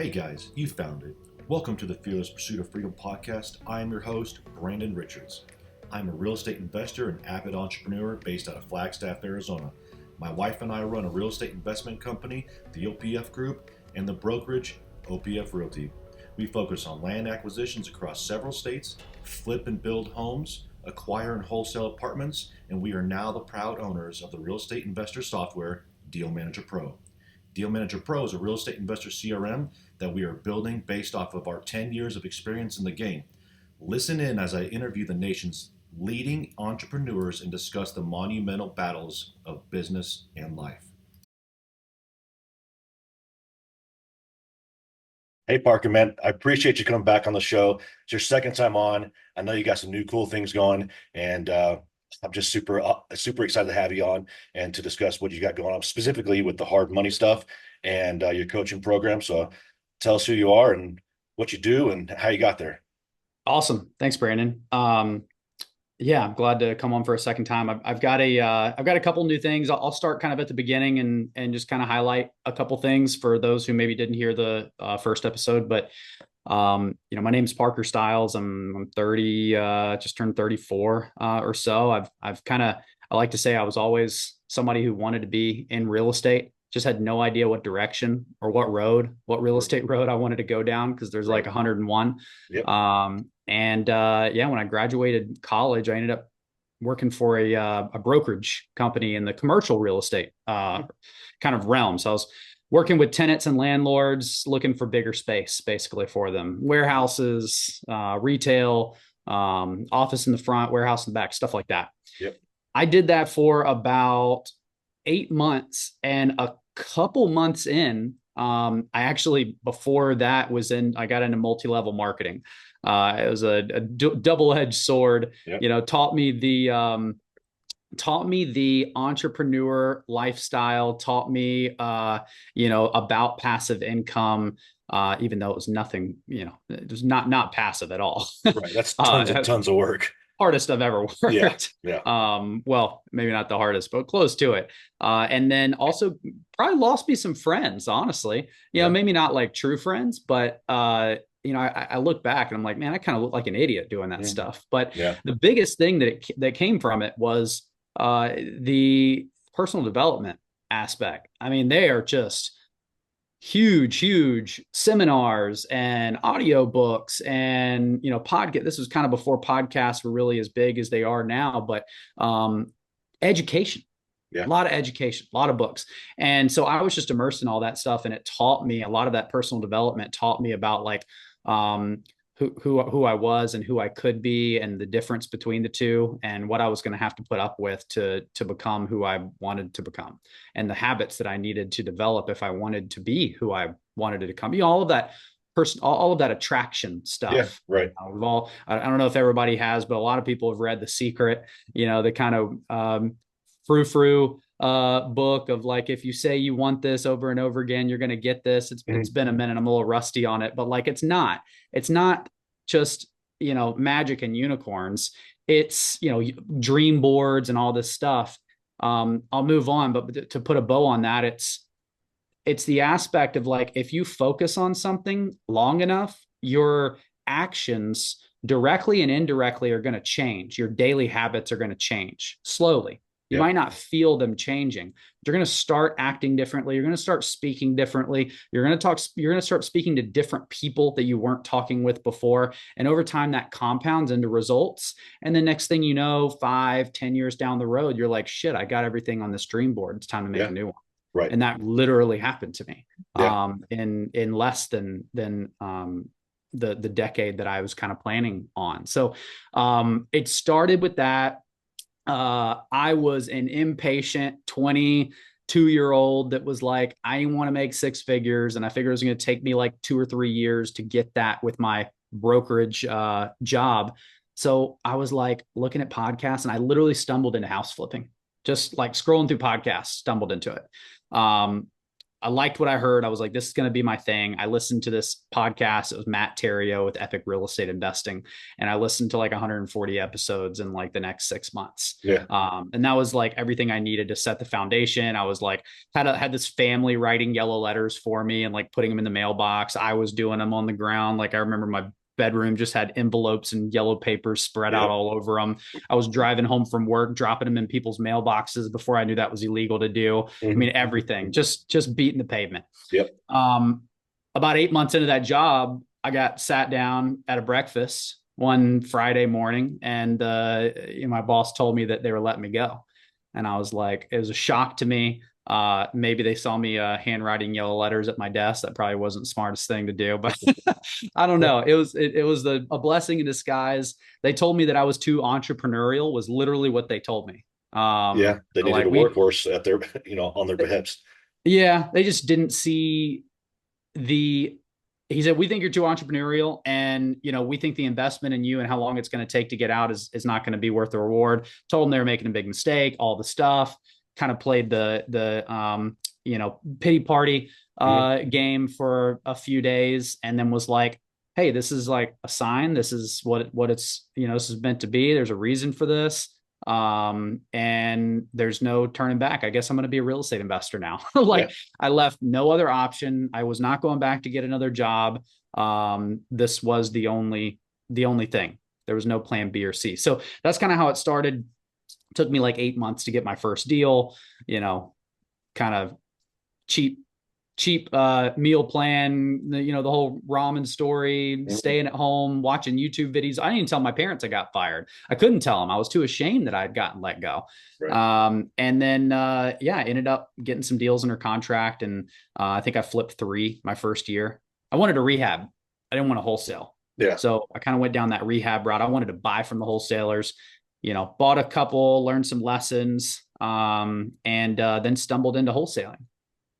Hey guys, you found it. Welcome to the Fearless Pursuit of Freedom podcast. I am your host, Brandon Richards. I'm a real estate investor and avid entrepreneur based out of Flagstaff, Arizona. My wife and I run a real estate investment company, the OPF Group, and the brokerage, OPF Realty. We focus on land acquisitions across several states, flip and build homes, acquire and wholesale apartments, and we are now the proud owners of the real estate investor software, Deal Manager Pro. Deal Manager Pro is a real estate investor CRM that we are building based off of our 10 years of experience in the game. Listen in as I interview the nation's leading entrepreneurs and discuss the monumental battles of business and life. Hey Parker, man, I appreciate you coming back on the show. It's your second time on. I know you got some new cool things going, and I'm just super excited to have you on and to discuss what you got going on, specifically with the hard money stuff and your coaching program. So tell us who you are and what you do and how you got there. Awesome. Thanks, Brandon. Yeah, I'm glad to come on for a second time. I've got a couple new things. I'll start kind of at the beginning and just kind of highlight a couple things for those who maybe didn't hear the first episode. But my name's Parker Stiles. I'm 30, just turned 34 or so. I like to say I was always somebody who wanted to be in real estate. Just had no idea what direction or what real estate road I wanted to go down because there's like 101. Yep. When I graduated college, I ended up working for a brokerage company in the commercial real estate kind of realm. So I was working with tenants and landlords looking for bigger space basically for them, warehouses, retail, office in the front, warehouse in the back, stuff like that. Yep. I did that for about 8 months, and a couple months in, I actually, before that I got into multi-level marketing. It was a double-edged sword. Yep. Taught me the entrepreneur lifestyle, taught me about passive income, even though it was nothing, it was not passive at all. Right. That's tons and tons of work. Hardest I've ever worked. Yeah. Yeah. Well, maybe not the hardest, but close to it. And then also probably lost me some friends, honestly. Maybe not like true friends, but I look back and I'm like, man, I kind of look like an idiot doing that stuff. But the biggest thing that came from it was the personal development aspect. I mean, they are just huge seminars and audiobooks and podcast. This was kind of before podcasts were really as big as they are now, but education. A lot of education, a lot of books. And so I was just immersed in all that stuff, and it taught me a lot of that personal development, taught me about like who I was and who I could be, and the difference between the two, and what I was going to have to put up with to become who I wanted to become, and the habits that I needed to develop if I wanted to be who I wanted to become. All of that all of that attraction stuff. Yeah, right. I don't know if everybody has, but a lot of people have read The Secret, the kind of frou-frou book of like, if you say you want this over and over again, you're going to get this. It's been a minute. I'm a little rusty on it, but like, it's not just, magic and unicorns. It's, dream boards and all this stuff. I'll move on, but to put a bow on that, it's the aspect of like, if you focus on something long enough, your actions directly and indirectly are going to change. Your daily habits are going to change slowly. You might not feel them changing. You're going to start acting differently. You're going to start speaking differently. You're going to start speaking to different people that you weren't talking with before. And over time, that compounds into results. And the next thing you know, 5-10 years down the road, you're like, shit, I got everything on this dream board. It's time to make a new one. Right. And that literally happened to me in less than the decade that I was kind of planning on. So it started with that. I was an impatient 22-year-old that was like, I want to make six figures. And I figured it was going to take me like 2 or 3 years to get that with my brokerage job. So I was like looking at podcasts, and I literally stumbled into house flipping, just like scrolling through podcasts, stumbled into it. I liked what I heard. I was like, this is going to be my thing. I listened to this podcast. It was Matt Terrio with Epic Real Estate Investing. And I listened to like 140 episodes in like the next 6 months. Yeah. And that was like everything I needed to set the foundation. I was like, had this family writing yellow letters for me and like putting them in the mailbox. I was doing them on the ground. Like I remember my bedroom just had envelopes and yellow papers spread out all over them. I was driving home from work, dropping them in people's mailboxes before I knew that was illegal to do. I mean, everything, just beating the pavement. Yep. About 8 months into that job, I got sat down at a breakfast one Friday morning, and my boss told me that they were letting me go. And I was like, it was a shock to me. Maybe they saw me handwriting yellow letters at my desk. That probably wasn't the smartest thing to do, but I don't know. It was a blessing in disguise. They told me that I was too entrepreneurial, was literally what they told me. Yeah, they needed a workhorse at their, on their hips. Yeah, they just didn't see he said, we think you're too entrepreneurial, and we think the investment in you and how long it's going to take to get out is not going to be worth the reward. Told them they were making a big mistake, all the stuff. Kind of played the pity party game for a few days, and then was like, hey, this is like a sign. This is what it's, this is meant to be. There's a reason for this. And there's no turning back. I guess I'm going to be a real estate investor now. I left no other option. I was not going back to get another job. This was the only thing. There was no plan B or C. So that's kind of how it started. It took me like 8 months to get my first deal, kind of cheap meal plan, the whole ramen story, staying at home, watching YouTube videos. I didn't even tell my parents I got fired. I couldn't tell them. I was too ashamed that I had gotten let go. Right. And then, I ended up getting some deals under contract. And I think I flipped 3 my first year. I wanted to rehab. I didn't want to wholesale. Yeah. So I kind of went down that rehab route. I wanted to buy from the wholesalers, bought a couple, learned some lessons, and then stumbled into wholesaling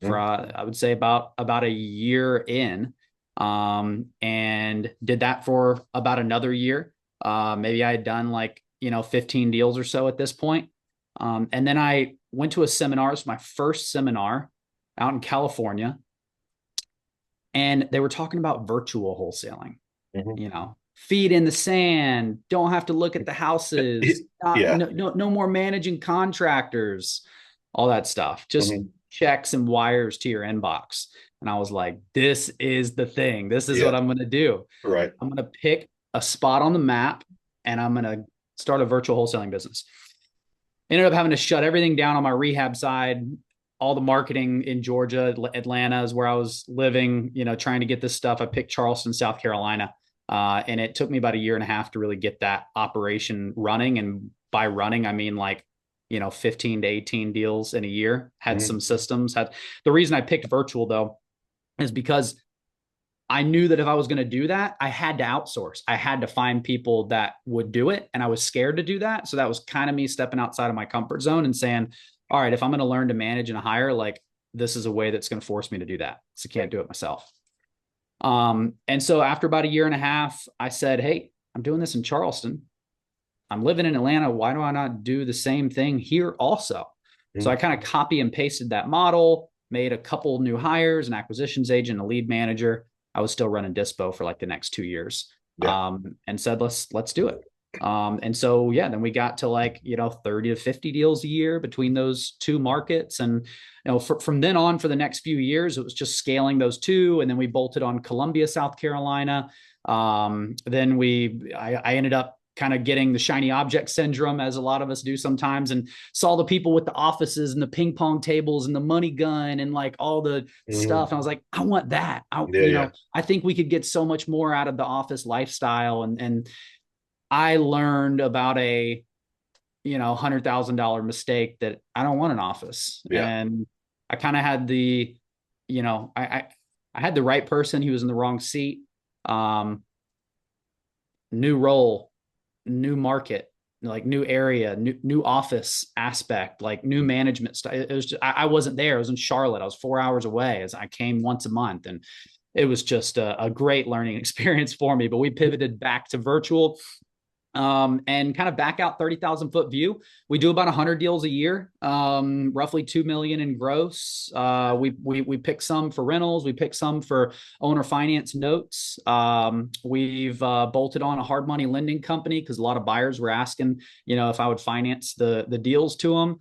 for I would say about a year in, and did that for about another year. Maybe I had done 15 deals or so at this point. And then I went to a seminar. It was my first seminar out in California, and they were talking about virtual wholesaling. Feet in the sand, don't have to look at the houses, no more managing contractors, all that stuff. Just checks and wires to your inbox. And I was like, this is the thing. This is what I'm going to do. Right. I'm going to pick a spot on the map, and I'm going to start a virtual wholesaling business. Ended up having to shut everything down on my rehab side. All the marketing in Georgia, Atlanta is where I was living, trying to get this stuff. I picked Charleston, South Carolina. And it took me about a year and a half to really get that operation running. And by running, I mean 15 to 18 deals in a year. Had some systems. The reason I picked virtual though is because I knew that if I was going to do that, I had to outsource. I had to find people that would do it, and I was scared to do that. So that was kind of me stepping outside of my comfort zone and saying, all right, if I'm going to learn to manage and hire, this is a way that's going to force me to do that. So I can't do it myself. And so after about a year and a half, I said, hey, I'm doing this in Charleston. I'm living in Atlanta. Why do I not do the same thing here also? So I kind of copy and pasted that model, made a couple new hires, an acquisitions agent, a lead manager. I was still running dispo for the next 2 years, and said, let's do it. And so, then we got to 30 to 50 deals a year between those two markets. And, from then on for the next few years, it was just scaling those two. And then we bolted on Columbia, South Carolina. Then I ended up kind of getting the shiny object syndrome, as a lot of us do sometimes, and saw the people with the offices and the ping pong tables and the money gun and all the stuff. And I was like, I want that. I think we could get so much more out of the office lifestyle. And I learned about a, $100,000 mistake that I don't want an office. And I kind of had I had the right person. He was in the wrong seat. New role, new market, new area, new office aspect, new management style. It was I wasn't there. I was in Charlotte. I was 4 hours away, as I came once a month. And it was just a great learning experience for me. But we pivoted back to virtual. and kind of back out 30,000 foot view. We do about 100 deals a year, roughly 2 million in gross. We pick some for rentals. We pick some for owner finance notes. We've bolted on a hard money lending company because a lot of buyers were asking, if I would finance the deals to them.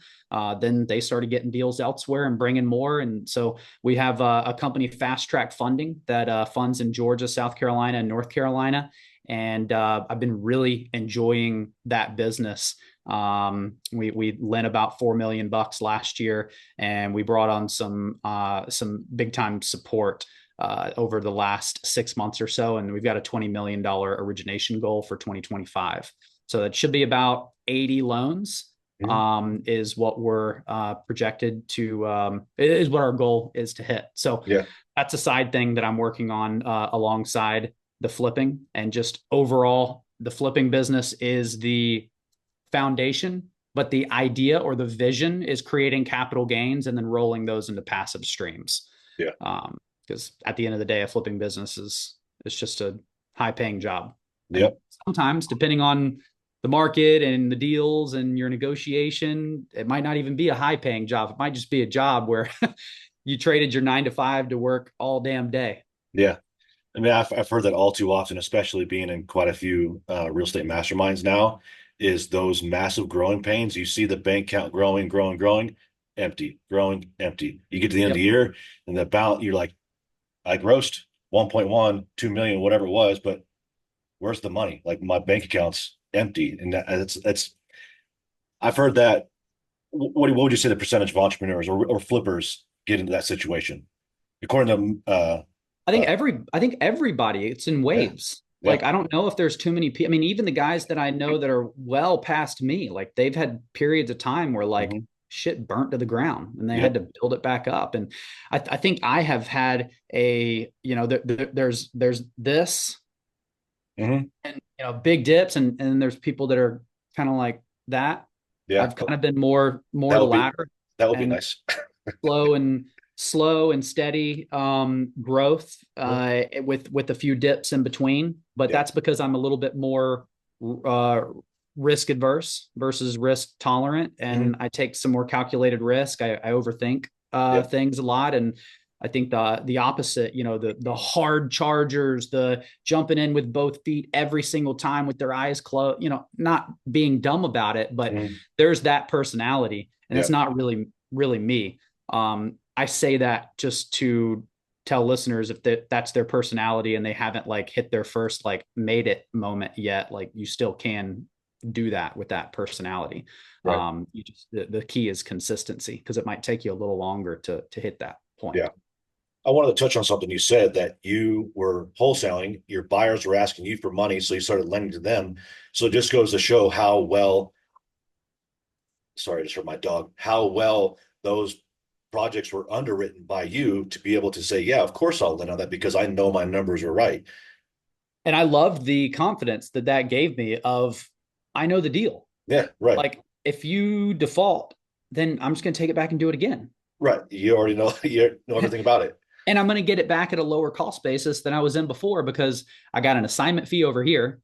Then they started getting deals elsewhere and bringing more. And so we have a company, Fast Track Funding, that funds in Georgia, South Carolina, and North Carolina. And I've been really enjoying that business. We lent about $4 million last year, and we brought on some big time support over the last 6 months or so, and we've got a $20 million origination goal for 2025. So that should be about 80 loans. Is what we're projected to is what our goal is to hit. So that's a side thing that I'm working on alongside the flipping. And just overall, the flipping business is the foundation, but the idea or the vision is creating capital gains and then rolling those into passive streams. Because at the end of the day, a flipping business is just a high paying job. Sometimes, depending on the market and the deals and your negotiation, it might not even be a high paying job. It might just be a job where you traded your 9 to 5 to work all damn day. I mean, I've heard that all too often, especially being in quite a few real estate masterminds now, is those massive growing pains. You see the bank count growing, empty, growing, empty. You get to the end of the year and the balance, you're like, I grossed 1.1, 2 million, whatever it was, but where's the money? Like my bank account's empty. And that's I've heard that. What would you say the percentage of entrepreneurs or flippers get into that situation? According to I think everybody, it's in waves. Like, I don't know if there's too many people. I mean, even the guys that I know that are well past me, like they've had periods of time where like shit burnt to the ground and they had to build it back up. And I think I have had there's this and, big dips and there's people that are kind of like that. I've kind of been more the latter. That would be nice. slow and steady growth with a few dips in between, but that's because I'm a little bit more risk adverse versus risk tolerant, and I take some more calculated risk. I overthink things a lot, and I think the opposite, the hard chargers, the jumping in with both feet every single time with their eyes closed, not being dumb about it, but there's that personality, and it's not really me. I say that just to tell listeners if that's their personality and they haven't like hit their first like made it moment yet, like you still can do that with that personality. The key is consistency, because it might take you a little longer to hit that point. I wanted to touch on something you said, that you were wholesaling, your buyers were asking you for money, so you started lending to them. So it just goes to show how well, sorry, I just heard my dog, how well those projects were underwritten by you to be able to say, yeah, of course I'll lend on that because I know my numbers are right. And I loved the confidence that gave me of, I know the deal. Like if you default, then I'm just going to take it back and do it again. You already know, you know everything about it. And I'm going to get it back at a lower cost basis than I was in before, because I got an assignment fee over here.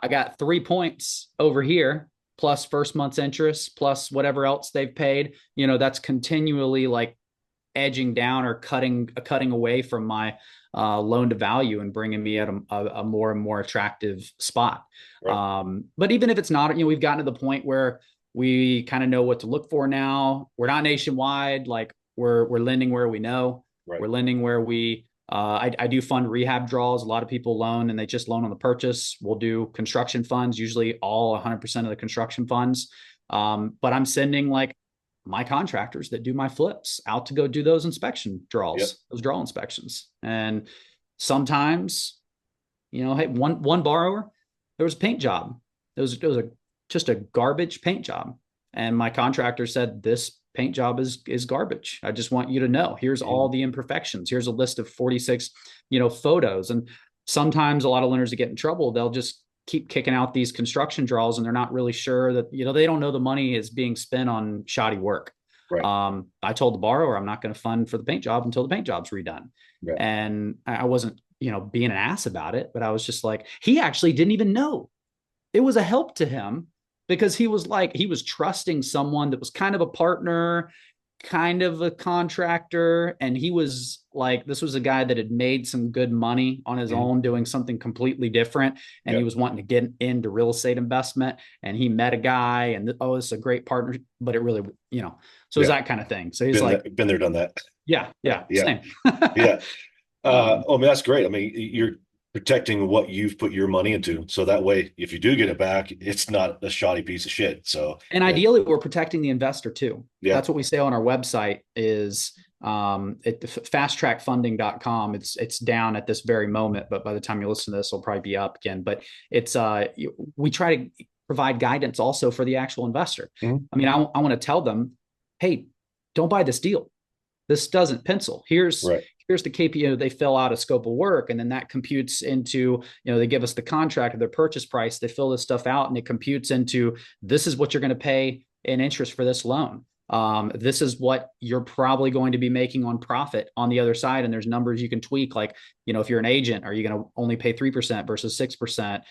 I got 3 points over here, plus first month's interest, plus whatever else they've paid. That's continually like edging down or cutting away from my loan to value and bringing me at a more and more attractive spot. But even if it's not, we've gotten to the point where we kind of know what to look for now. We're not nationwide. Like we're lending where we know. We're lending where we I do fund rehab draws. A lot of people loan and they just loan on the purchase. We'll do construction funds, usually all 100% of the construction funds. But I'm sending like my contractors that do my flips out to go do those inspection draws, those draw inspections. And sometimes, hey, one borrower, there was a paint job. It was just a garbage paint job. And my contractor said, this paint job is garbage. I just want you to know, here's all the imperfections. Here's a list of 46, photos. And sometimes a lot of lenders that get in trouble, they'll just keep kicking out these construction draws and they're not really sure that, they don't know the money is being spent on shoddy work. I told the borrower, I'm not going to fund for the paint job until the paint job's redone. And I wasn't, being an ass about it, but I was just like, he actually didn't even know. it was a help to him because he was trusting someone that was kind of a partner, kind of a contractor. And he was like, this was a guy that had made some good money on his Mhm. own doing something completely different. And he Yep. was wanting to get into real estate investment. And he met a guy and, oh, it's a great partner, but it really, so it was Yeah. that kind of thing. So he's like, Been there, done that. yeah, yeah, Yeah. same. Yeah. um, I mean, that's great. I mean, you're protecting what you've put your money into. So that way, if you do get it back, it's not a shoddy piece of shit. So And yeah. ideally, we're protecting the investor too. Yeah. That's what we say on our website is at fasttrackfunding.com. It's down at this very moment, but by the time you listen to this, it'll probably be up again. But it's we try to provide guidance also for the actual investor. Mhm. I mean, I want to tell them, hey, don't buy this deal. This doesn't pencil. Right. Here's the KPI. They fill out a scope of work, and then that computes into, they give us the contract of their purchase price. They fill this stuff out, and it computes into, this is what you're going to pay in interest for this loan. This is what you're probably going to be making on profit on the other side. And there's numbers you can tweak, like, if you're an agent, are you going to only pay 3% versus 6%?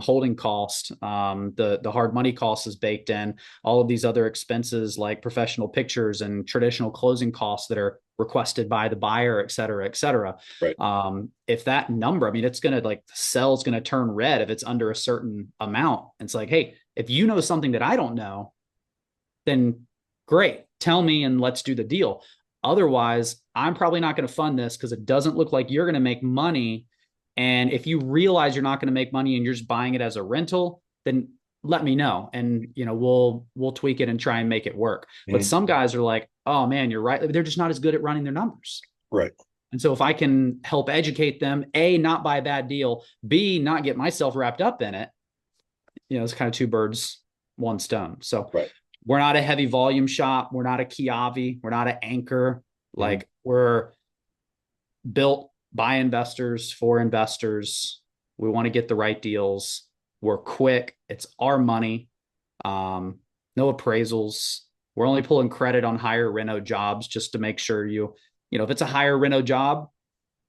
Holding cost, the hard money cost is baked in. All of these other expenses like professional pictures and traditional closing costs that are requested by the buyer, et cetera, et cetera. Right. If that number, I mean, it's going to, like, the cell's going to turn red if it's under a certain amount. It's like, hey, if you know something that I don't know, then great, tell me and let's do the deal. Otherwise, I'm probably not going to fund this because it doesn't look like you're going to make money. And if you realize you're not going to make money and you're just buying it as a rental, then let me know, and we'll tweak it and try and make it work. But Mhm. some guys are like, oh man, you're right, they're just not as good at running their numbers. Right. And so if I can help educate them, A, not buy a bad deal, B, not get myself wrapped up in it, it's kind of two birds, one stone. So Right. we're not a heavy volume shop. We're not a Kiavi. We're not an Anchor. Mhm. Like, we're built by investors for investors. We want to get the right deals. We're quick. It's our money. No appraisals. We're only pulling credit on higher reno jobs just to make sure if it's a higher reno job,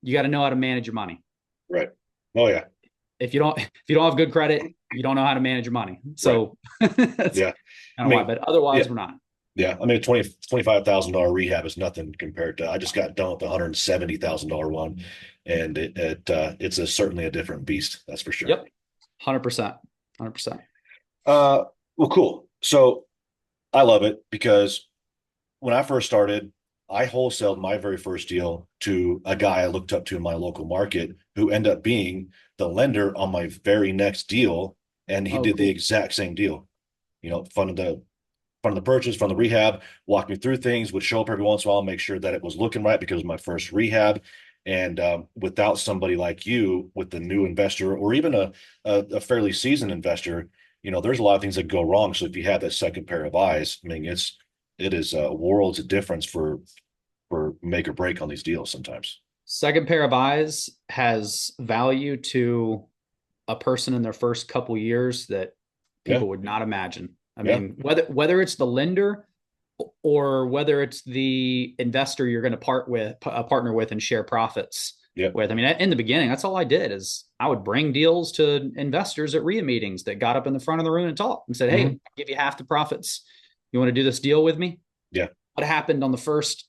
you got to know how to manage your money. Right. Oh yeah. If you don't have good credit, you don't know how to manage your money. Right. So that's Yeah. I kind of why. mean, But otherwise, yeah. we're not. Yeah. I mean, $25,000 rehab is nothing compared to, I just got done with the $170,000 one, and it's certainly a different beast. That's for sure. Yep. 100%. 100%. Well, cool. So I love it because when I first started, I wholesaled my very first deal to a guy I looked up to in my local market who ended up being the lender on my very next deal. And he Oh, did the cool. exact same deal, funded the purchase, funded the rehab, walked me through things, would show up every once in a while, make sure that it was looking right because it was my first rehab. And without somebody like you, with the new investor or even a fairly seasoned investor, there's a lot of things that go wrong. So if you have that second pair of eyes, I mean, it is worlds of difference for make or break on these deals sometimes. Second pair of eyes has value to a person in their first couple years that Yeah, people would not imagine. I yeah, mean, whether it's the lender or whether it's the investor you're going to partner with and share profits yeah. with. I mean, in the beginning, that's all I did is I would bring deals to investors at RIA meetings that got up in the front of the room and talked and said, "Hey, Hmm. I'll give you half the profits. You want to do this deal with me?" Yeah, What happened on the first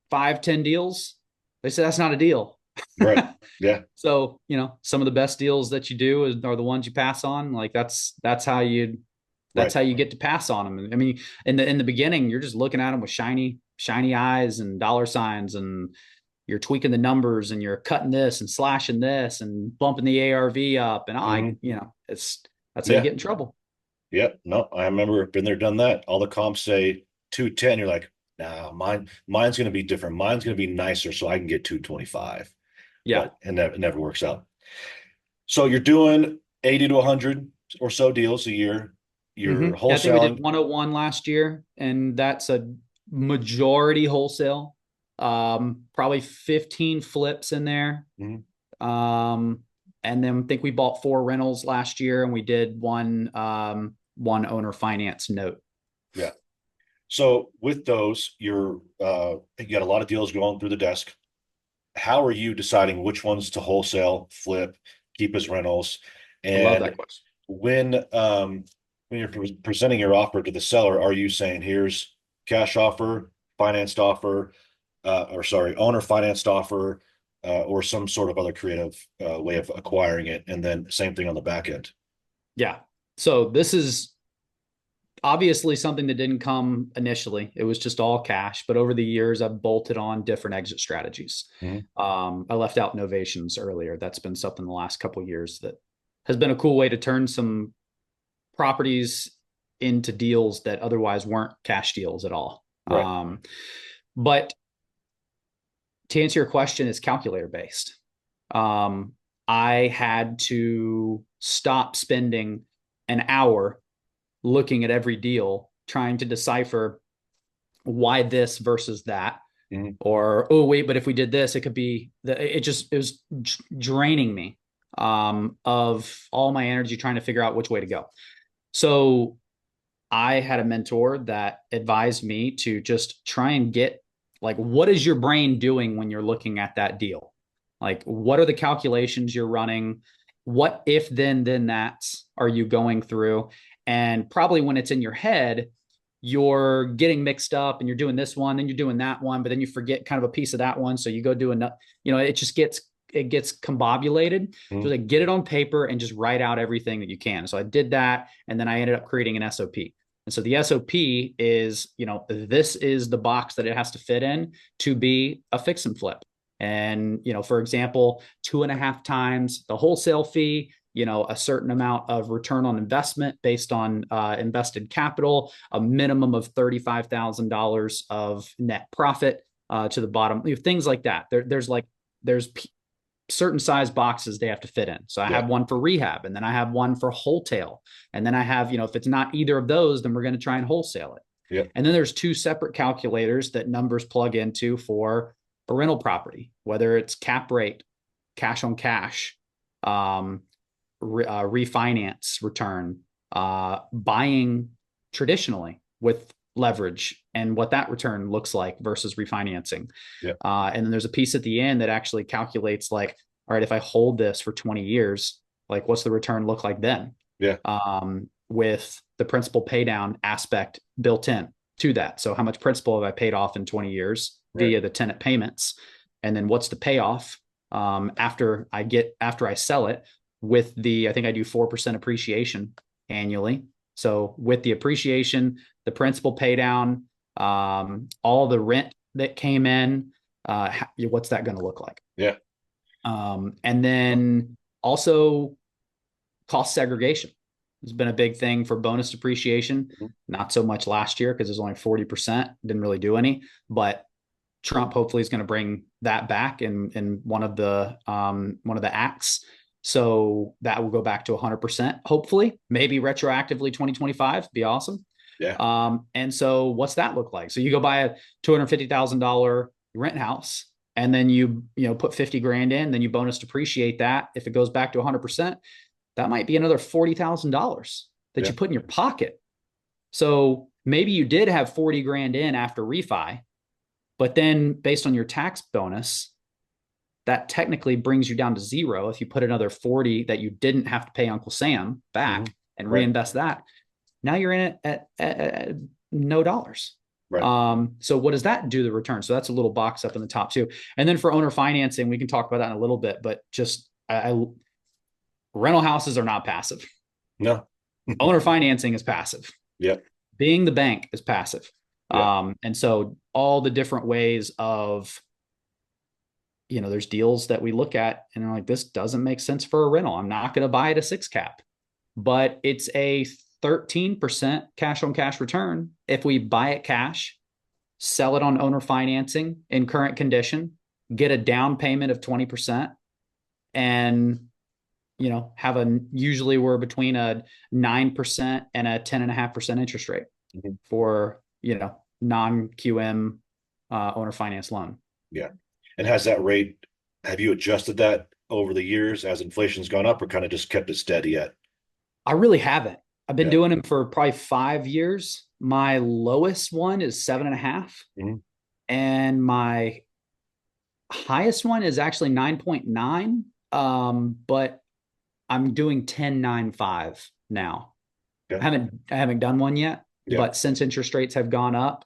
5, 10 deals? They said that's not a deal. right. Yeah, So, some of the best deals that you do are the ones you pass on. Like, that's how you right. get to pass on them. I mean, in the beginning, you're just looking at them with shiny eyes and dollar signs, and you're tweaking the numbers and you're cutting this and slashing this and bumping the ARV up. And Hmm. that's how you Yeah, get in trouble. yeah. No, I remember been there, done that. All the comps say 210. You're like, nah, mine's going to be different. Mine's going to be nicer so I can get 225. Yeah. But it never works out. So you're doing 80 to 100 or so deals a year. You're Yeah, I think we did wholesaling. 101 last year, and that's a majority wholesale. Probably 15 flips in there. Mhm. Um, and then I think we bought 4 rentals last year, and we did one owner finance note. Yeah. So with those, you got a lot of deals going through the desk. How are you deciding which ones to wholesale, flip, keep as rentals? I love And that question. when you're presenting your offer to the seller, are you saying here's cash offer, financed offer, or sorry, owner financed offer, or some sort of other creative way of acquiring it, and then same thing on the back end? Yeah. So this is obviously something that didn't come initially. It was just all cash, but over the years, I've bolted on different exit strategies. Mhm. I left out novations earlier. That's been something the last couple of years that has been a cool way to turn some properties into deals that otherwise weren't cash deals at all. Right. But to answer your question, it's calculator based. Um, I had to stop spending an hour looking at every deal, trying to decipher why this versus that. Mhm. Or, oh, wait, but if we did this, it could be it was draining me of all my energy trying to figure out which way to go. So I had a mentor that advised me to just try and get like, what is your brain doing when you're looking at that deal? Like, what are the calculations you're running? What if then that's are you going through? And probably when it's in your head, you're getting mixed up and you're doing this one, then you're doing that one, but then you forget kind of a piece of that one. So you go do another, it just gets combobulated. So Mhm. like get it on paper and just write out everything that you can. So I did that. And then I ended up creating an SOP. And so the SOP is, this is the box that it has to fit in to be a fix and flip. And, for example, 2.5 times the wholesale fee, a certain amount of return on investment based on invested capital, a minimum of $35,000 of net profit to the bottom, things like that. There's certain size boxes they have to fit in. So I Yeah. have one for rehab, and then I have one for wholesale. And then I have, if it's not either of those, then we're going to try and wholesale it. Yeah. And then there's two separate calculators that numbers plug into for a rental property, whether it's cap rate, cash on cash, refinance return, buying traditionally with leverage and what that return looks like versus refinancing. Yeah. And then there's a piece at the end that actually calculates like, all right, if I hold this for 20 years, like what's the return look like then? Yeah. With the principal pay down aspect built in to that. So how much principal have I paid off in 20 years Right. via the tenant payments? And then what's the payoff after I sell it with I think I do 4% appreciation annually. So with the appreciation, the principal pay down, all the rent that came in, what's that going to look like? Yeah. And then also cost segregation has been a big thing for bonus depreciation. Mhm. Not so much last year because it was only 40%, didn't really do any, but Trump hopefully is going to bring that back in one of the acts. So that will go back to 100%, hopefully, maybe retroactively 2025, be awesome. Yeah. And so what's that look like? So you go buy a $250,000 rent house and then you put 50 grand in, then you bonus depreciate that. If it goes back to 100%, that might be another $40,000 that Yeah. you put in your pocket. So maybe you did have 40 grand in after refi, but then based on your tax bonus, that technically brings you down to zero. If you put another 40 that you didn't have to pay Uncle Sam back and Right. reinvest that, now you're in it at no dollars. Right. So what does that do to the return? So that's a little box up in the top too. And then for owner financing, we can talk about that in a little bit, but just rental houses are not passive. No. Owner financing is passive. Yeah. Being the bank is passive. Yeah. And so all the different ways of, there's deals that we look at and are like, this doesn't make sense for a rental. I'm not going to buy it a 6 cap, but it's a 13% cash on cash return. If we buy it cash, sell it on owner financing in current condition, get a down payment of 20%, and usually we're between a 9% and a 10.5% interest rate for, non-QM owner finance loan. Yeah. And have you adjusted that over the years as inflation's gone up, or kind of just kept it steady at? I really haven't. I've been Yeah. doing them for probably 5 years. My lowest one is 7.5. Mhm. And my highest one is actually 9.9. But I'm doing 10.95 now. Okay. I haven't done one yet, Yeah. but since interest rates have gone up,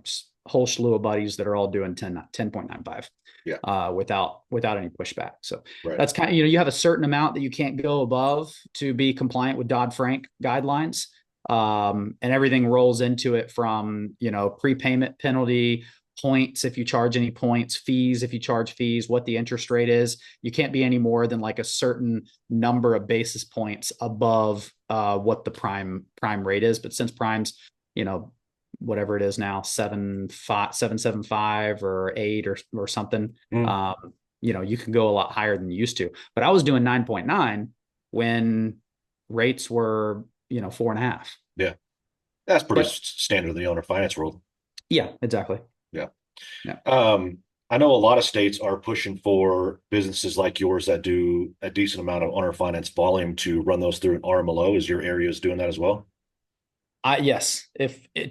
just a whole slew of buddies that are all doing 10.95 Yeah. without any pushback. So Right. that's kind of, you have a certain amount that you can't go above to be compliant with Dodd-Frank guidelines. And everything rolls into it from, prepayment penalty, points if you charge any points, fees if you charge fees, what the interest rate is. You can't be any more than like a certain number of basis points above what the prime rate is. But since prime's, whatever it is now, 7.75 or 8 or something, Mm. you can go a lot higher than you used to. But I was doing 9.9 when rates were 4.5. Yeah. That's pretty But standard in the owner finance world. yeah, exactly. Yeah. Yeah. I know a lot of states are pushing for businesses like yours that do a decent amount of owner finance volume to run those through an RMLO. Is your area doing that as well? Yes,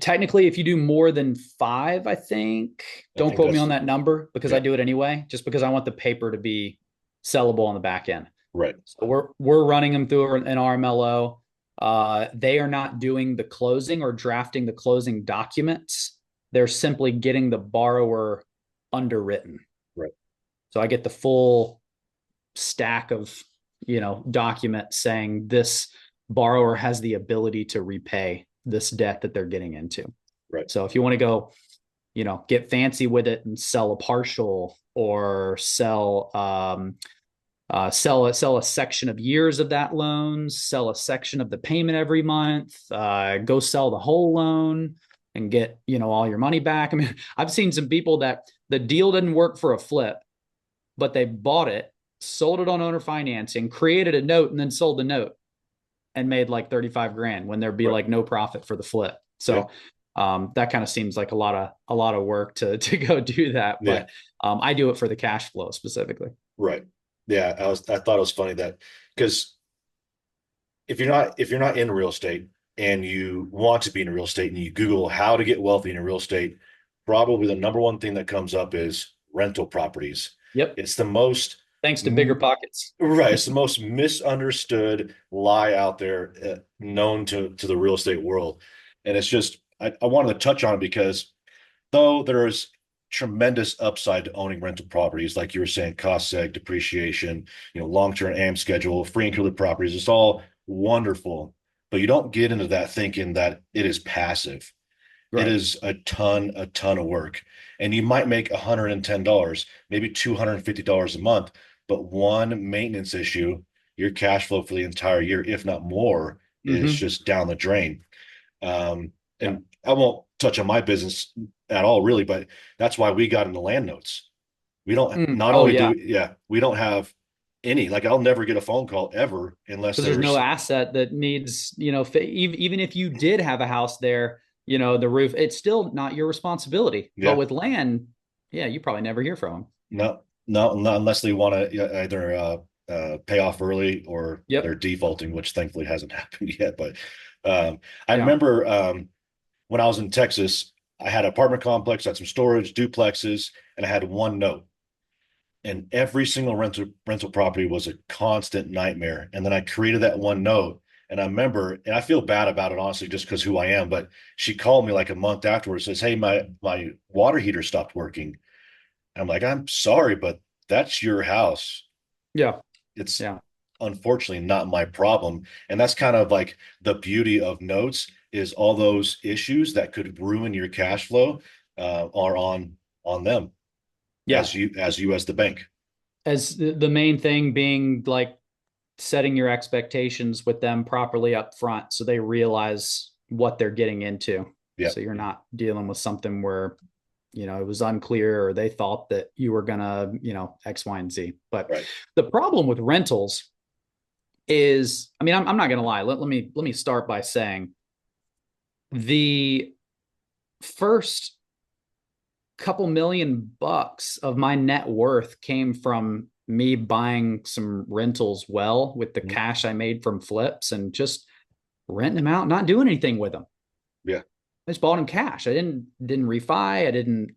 technically, if you do more than 5, I think, I don't think quote me that's on that number because I yeah, do it anyway, just because I want the paper to be sellable on the back end. right. So we're running them through an RMLO. They are not doing the closing or drafting the closing documents. They're simply getting the borrower underwritten. Right. So I get the full stack of, documents saying this borrower has the ability to repay this debt that they're getting into. Right. So if you want to go, get fancy with it and sell a partial or sell a section of years of that loan, sell a section of the payment every month, go sell the whole loan and get, all your money back. I mean, I've seen some people that the deal didn't work for a flip, but they bought it, sold it on owner financing, created a note, and then sold the note and made like 35 grand when there'd be Right. like no profit for the flip. Yeah. So that kind of seems like a lot of work to go do that. Yeah. But I do it for the cash flow specifically. Right. Yeah. I thought it was funny that because if you're not in real estate and you want to be in real estate and you Google how to get wealthy in real estate, probably the number one thing that comes up is rental properties. Yep. It's the most Thanks to bigger pockets. right. It's the most misunderstood lie out there known to the real estate world, and it's just I wanted to touch on it because though there's tremendous upside to owning rental properties, like you were saying, cost seg, depreciation, long-term AM schedule, free and clear properties, it's all wonderful. But you don't get into that thinking that it is passive. It Right. is a ton of work. And you might make $110, maybe $250 a month, but one maintenance issue, your cash flow for the entire year, if not more, is Mm-hmm. just down the drain. Um, Yeah. and I won't touch on my business at all, really, but that's why we got into land notes. We don't not Oh only do yeah. we, yeah, we don't have any, like I'll never get a phone call ever unless Because there's no there's asset that needs, even if you did have a house there, the roof, it's still not your responsibility. But yeah, with land, yeah, you probably never hear from them. no, not unless they want to either pay off early or they're Yep. defaulting, which thankfully hasn't happened yet. But I Yeah. remember when I was in Texas, I had an apartment complex, had some storage, duplexes, and I had one note. And every single rental property was a constant nightmare. And then I created that one note. And I remember, and I feel bad about it, honestly, just because who I am. But she called me like a month afterwards, says, "Hey, my water heater stopped working." And I'm like, "I'm sorry, but that's your house. Yeah. It's Yeah. unfortunately not my problem." And that's kind of like the beauty of notes is all those issues that could ruin your cash flow are on them Yeah. as the bank. As the main thing being like setting your expectations with them properly up front so they realize what they're getting into. Yeah. So you're not dealing with something where, it was unclear or they thought that you were gonna, X, Y, and Z. But Right. the problem with rentals is, I mean, I'm not gonna lie. Let me start by saying the first couple $1,000,000 of my net worth came from me buying some rentals with the Mhm. cash I made from flips and just renting them out, not doing anything with them. Yeah. I just bought them cash. I didn't refi. I didn't,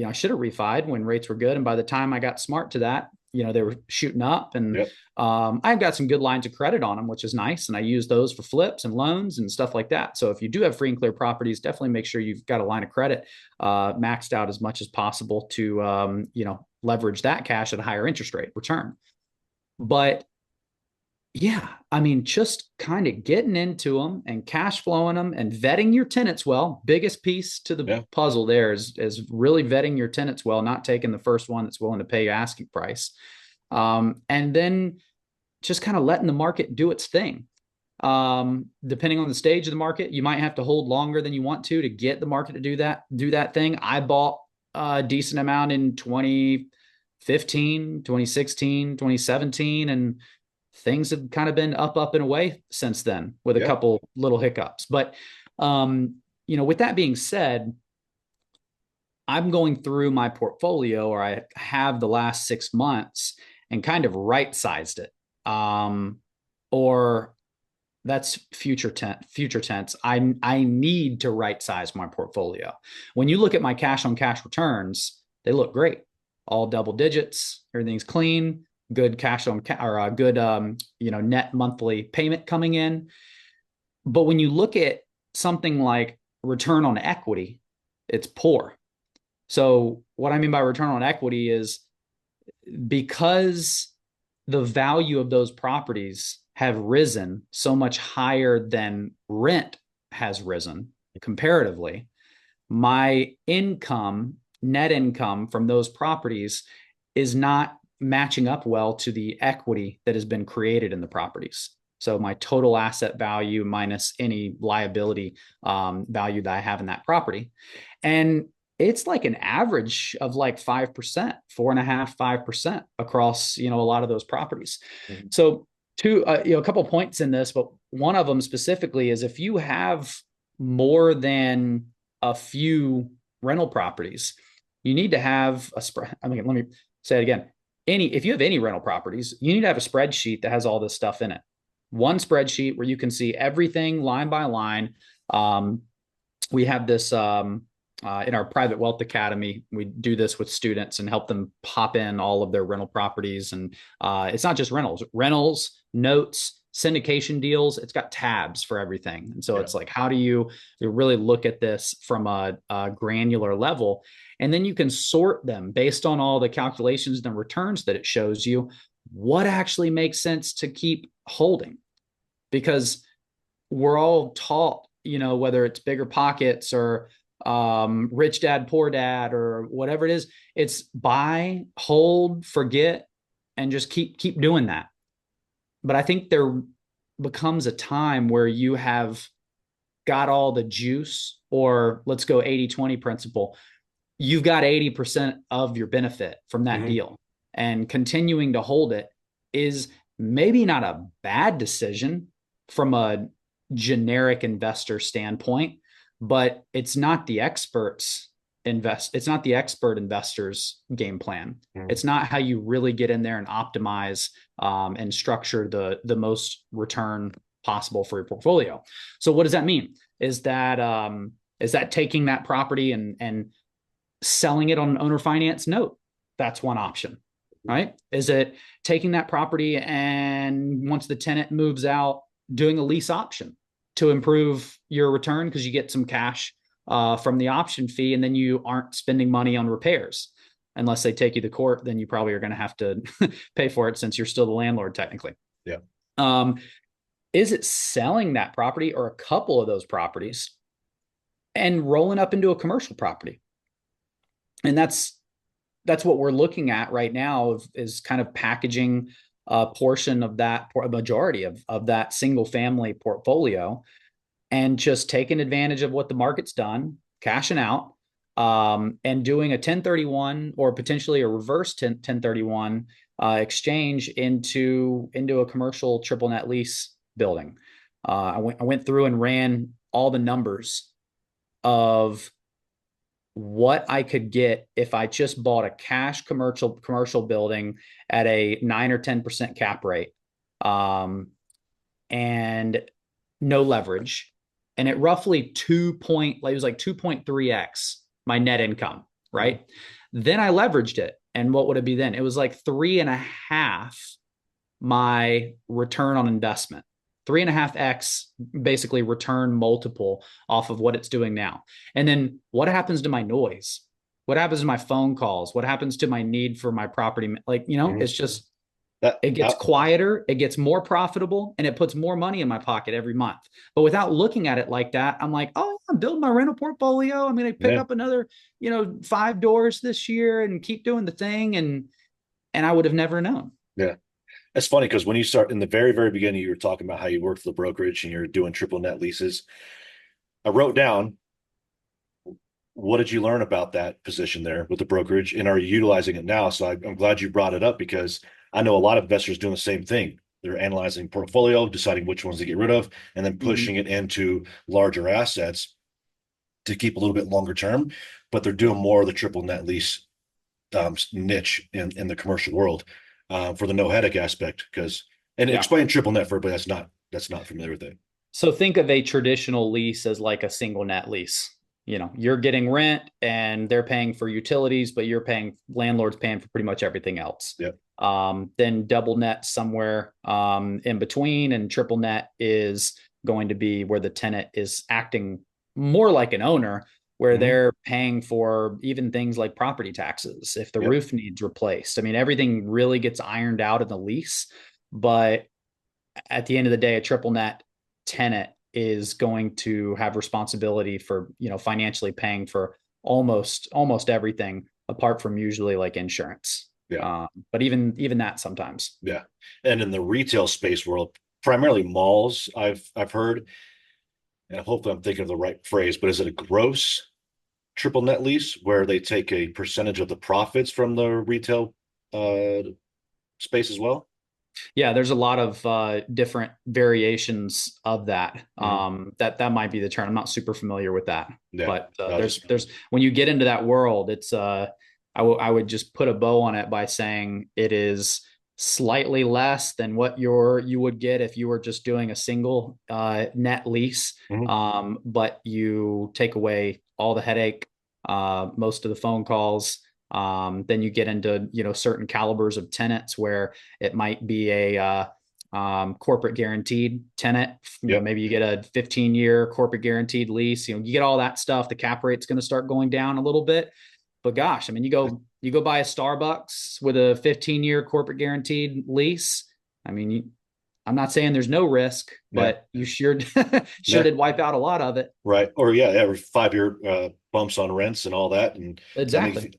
I should have refied when rates were good. And by the time I got smart to that, they were shooting up, and Yep. I've got some good lines of credit on them, which is nice. And I use those for flips and loans and stuff like that. So if you do have free and clear properties, definitely make sure you've got a line of credit maxed out as much as possible to, leverage that cash at a higher interest rate return. But yeah, I mean, just kind of getting into them and cash flowing them and vetting your tenants well. Biggest piece to the Yeah. puzzle there is really vetting your tenants well, not taking the first one that's willing to pay asking price. And then just kind of letting the market do its thing. Depending on the stage of the market, you might have to hold longer than you want to get the market to do that thing. I bought a decent amount in 2015, 2016, 2017, and things have kind of been up and away since then with a couple little hiccups. But, with that being said, I'm going through my portfolio, or I have the last 6 months, and kind of right-sized it. Or that's future tense. I need to right-size my portfolio. When you look at my cash on cash returns, they look great. All double digits, everything's clean, good cash on or a good net monthly payment coming in. But when you look at something like return on equity, it's poor. So what I mean by return on equity is, because the value of those properties have risen so much higher than rent has risen comparatively, my net income from those properties is not matching up well to the equity that has been created in the properties. So my total asset value minus any liability value that I have in that property. And it's like an average of like 5%, 4.5%, 5% across, a lot of those properties. Mm-hmm. So a couple of points in this, but one of them specifically is, if you have more than a few rental properties, you need to have a spread. I mean, let me say it again. If you have any rental properties, you need to have a spreadsheet that has all this stuff in it. One spreadsheet where you can see everything line by line. We have this in our Private Wealth Academy. We do this with students and help them pop in all of their rental properties. And it's not just rentals, notes, syndication deals. It's got tabs for everything. And so it's like, how do you really look at this from a granular level? And then you can sort them based on all the calculations and returns that it shows you, what actually makes sense to keep holding. Because we're all taught, whether it's Bigger Pockets or Rich Dad, Poor Dad, or whatever it is, it's buy, hold, forget, and just keep doing that. But I think there becomes a time where you have got all the juice, or let's go 80-20 principle. You've got 80% of your benefit from that deal, and continuing to hold it is maybe not a bad decision from a generic investor standpoint, but it's not the expert investor's game plan. It's not how you really get in there and optimize and structure the most return possible for your portfolio. So what does that mean? Is that taking that property and selling it on an owner finance note? That's one option, right? Is it taking that property and, once the tenant moves out, doing a lease option to improve your return because you get some cash from the option fee, and then you aren't spending money on repairs? Unless they take you to court, then you probably are going to have to pay for it, since you're still the landlord technically. Yeah. Is it selling that property or a couple of those properties and rolling up into a commercial property? And that's what we're looking at right now, is kind of packaging a portion of that, a majority of that single family portfolio, and just taking advantage of what the market's done, cashing out, and doing a 1031 or potentially a reverse 1031 exchange into a commercial triple net lease building. I went through and ran all the numbers of what I could get if I just bought a cash commercial building at a 9 or 10% cap rate, and no leverage, and at roughly it was like 2.3x my net income, right? Then I leveraged it And what would it be then? It was like 3.5 my return on investment. 3.5x basically return multiple off of what it's doing now. And then what happens to my noise? What happens to my phone calls? What happens to my need for my property? Like, Mhm. it's just, That it gets quieter, it gets more profitable, and it puts more money in my pocket every month. But without looking at it like that, I'm like, oh, I'm building my rental portfolio. I'm going to pick yeah, up another, 5 doors this year and keep doing the thing. And I would have never known. yeah. It's funny because when you start in the very, very beginning, you were talking about how you worked for the brokerage and you're doing triple net leases. I wrote down, what did you learn about that position there with the brokerage, and are you utilizing it now? So I'm glad you brought it up because I know a lot of investors doing the same thing. They're analyzing portfolio, deciding which ones to get rid of, and then Mm-hmm. pushing it into larger assets to keep a little bit longer term. But they're doing more of the triple net lease niche in the commercial world for the no headache aspect. Because and Yeah. explain triple net for everybody that's not familiar with it. So think of a traditional lease as like a single net lease. You're getting rent and they're paying for utilities, but landlord's paying for pretty much everything else. Yep. Then double net somewhere in between, and triple net is going to be where the tenant is acting more like an owner, where Mm-hmm. they're paying for even things like property taxes if the Yep. roof needs replaced. I mean, everything really gets ironed out in the lease, but at the end of the day, a triple net tenant is going to have responsibility for, financially paying for almost everything apart from usually like insurance. Yeah. But even that sometimes. Yeah. And in the retail space world, primarily malls, I've heard, and hopefully I'm thinking of the right phrase, but is it a gross triple net lease where they take a percentage of the profits from the retail uh, space as well? Yeah, there's a lot of different variations of that. Mm-hmm. That might be the term. I'm not super familiar with that, Yeah. but I just there's when you get into that world, it's I would just put a bow on it by saying it is slightly less than what you would get if you were just doing a single net lease. mhm. But you take away all the headache, most of the phone calls. Then you get into certain calibers of tenants where it might be a corporate guaranteed tenant. Yep. Maybe you get a 15-year corporate guaranteed lease. You get all that stuff. The cap rate's going to start going down a little bit. But gosh, I mean, you go buy a Starbucks with a 15-year corporate guaranteed lease. I mean, I'm not saying there's no risk, Yeah. but you sure sure Yeah. did wipe out a lot of it. Right. Or yeah, every 5 year bumps on rents and all that. And I Exactly. mean,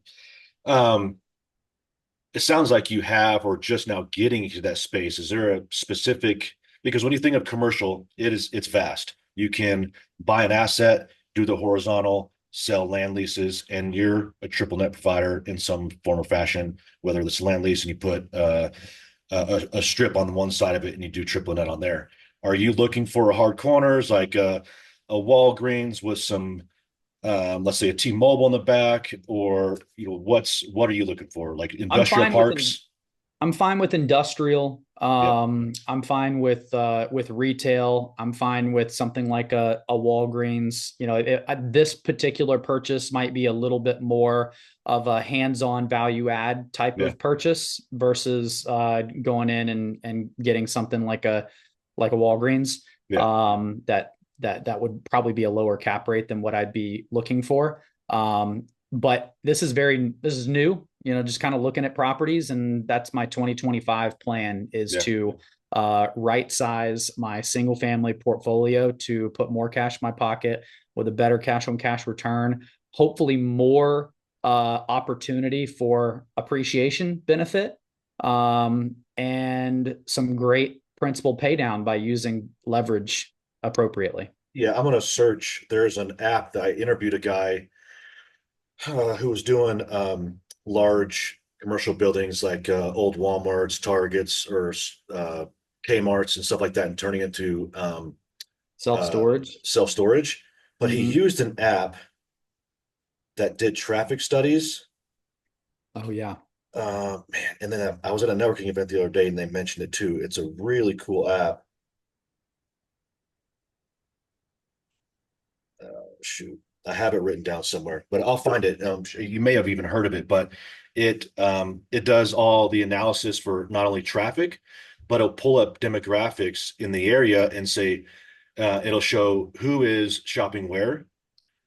um, it sounds like you have or just now getting into that space. Is there a specific, because when you think of commercial, it's vast. You can buy an asset, do the horizontal, sell land leases, and you're a triple net provider in some form or fashion, whether it's land lease and you put a strip on one side of it and you do triple net on there. Are you looking for a hard corners like a Walgreens with some let's say a T-Mobile in the back, or what are you looking for? Like I'm industrial fine with parks? I'm fine with industrial. Yep. I'm fine with retail. I'm fine with something like a Walgreens. This particular purchase might be a little bit more of a hands-on value add type Yeah. of purchase versus going in and getting something like a Walgreens. Yeah. That would probably be a lower cap rate than what I'd be looking for. But this is new, just kind of looking at properties. And that's my 2025 plan is Yeah. to right size my single family portfolio to put more cash in my pocket with a better cash on cash return, hopefully more opportunity for appreciation benefit, and some great principal pay down by using leverage appropriately. Yeah. I'm going to search. There's an app that I interviewed a guy who was doing large commercial buildings like old Walmarts, Targets, or Kmart's and stuff like that, and turning into Self storage. self storage. But he Mm-hmm. used an app that did traffic studies. Oh yeah. Man, and then I was at a networking event the other day, and they mentioned it too. It's a really cool app. Shoot. I have it written down somewhere, but I'll find it. You may have even heard of it, but it does all the analysis for not only traffic, but it'll pull up demographics in the area and say it'll show who is shopping where,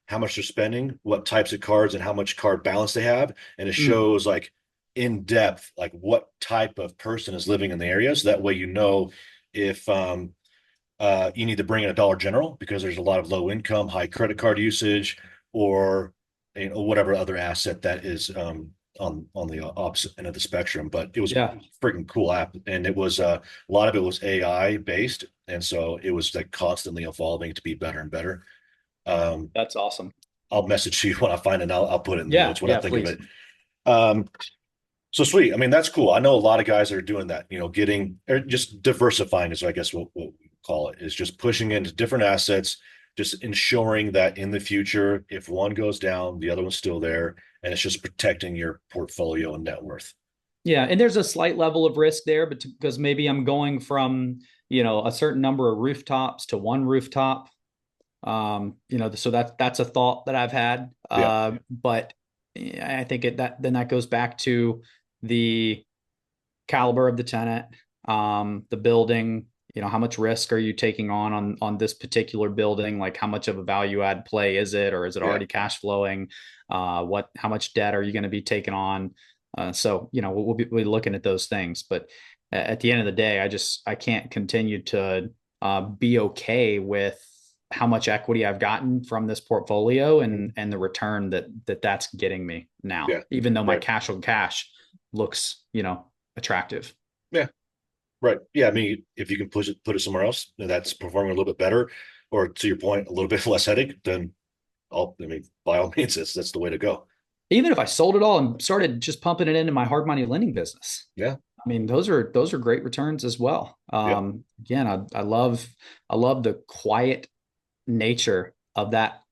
how much they're spending, what types of cards, and how much card balance they have, and it Mm, shows like in depth like what type of person is living in the area. So that way you know if you need to bring in a Dollar General because there's a lot of low income, high credit card usage, or whatever other asset that is on the opposite end of the spectrum. But it was a yeah, freaking cool app, and it was a lot of it was AI based, and so it was like constantly evolving to be better and better. Um, that's awesome. I'll message you when I find it. I'll put it in the Yeah, notes when I yeah, think of please. it. Um, so sweet. I mean, that's cool. I know a lot of guys that are doing that, getting or just diversifying is, I guess, what we call it, is just pushing into different assets, just ensuring that in the future, if one goes down, the other one's still there, and it's just protecting your portfolio and net worth. Yeah, and there's a slight level of risk there, but because maybe I'm going from, a certain number of rooftops to one rooftop. So that's a thought that I've had. Yeah. But I think that goes back to the caliber of the tenant, the building. How much risk are you taking on this particular building? Like, how much of a value add play is it, or is it Yeah. already cash flowing? How much debt are you going to be taking on? We'll be looking at those things. But at the end of the day, I can't continue to be okay with how much equity I've gotten from this portfolio and the return that's getting me now, Yeah. even though my Right. cash on cash looks, attractive. Yeah. Right. Yeah. I mean, if you can put it somewhere else that's performing a little bit better, or to your point, a little bit less headache, then I mean, by all means, that's the way to go. Even if I sold it all and started just pumping it into my hard money lending business, Yeah. I mean, those are great returns as well. Yeah. Again, I love the quiet nature of that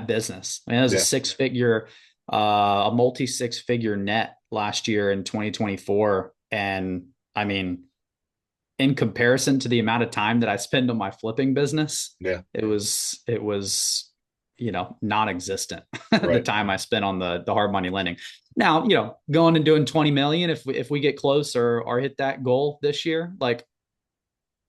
business. I mean, it was Yeah. a multi six figure net last year in 2024, and I mean, in comparison to the amount of time that I spend on my flipping business, Yeah. it was non-existent the Right. time I spent on the hard money lending. Now, going and doing 20 million if we get close or hit that goal this year, like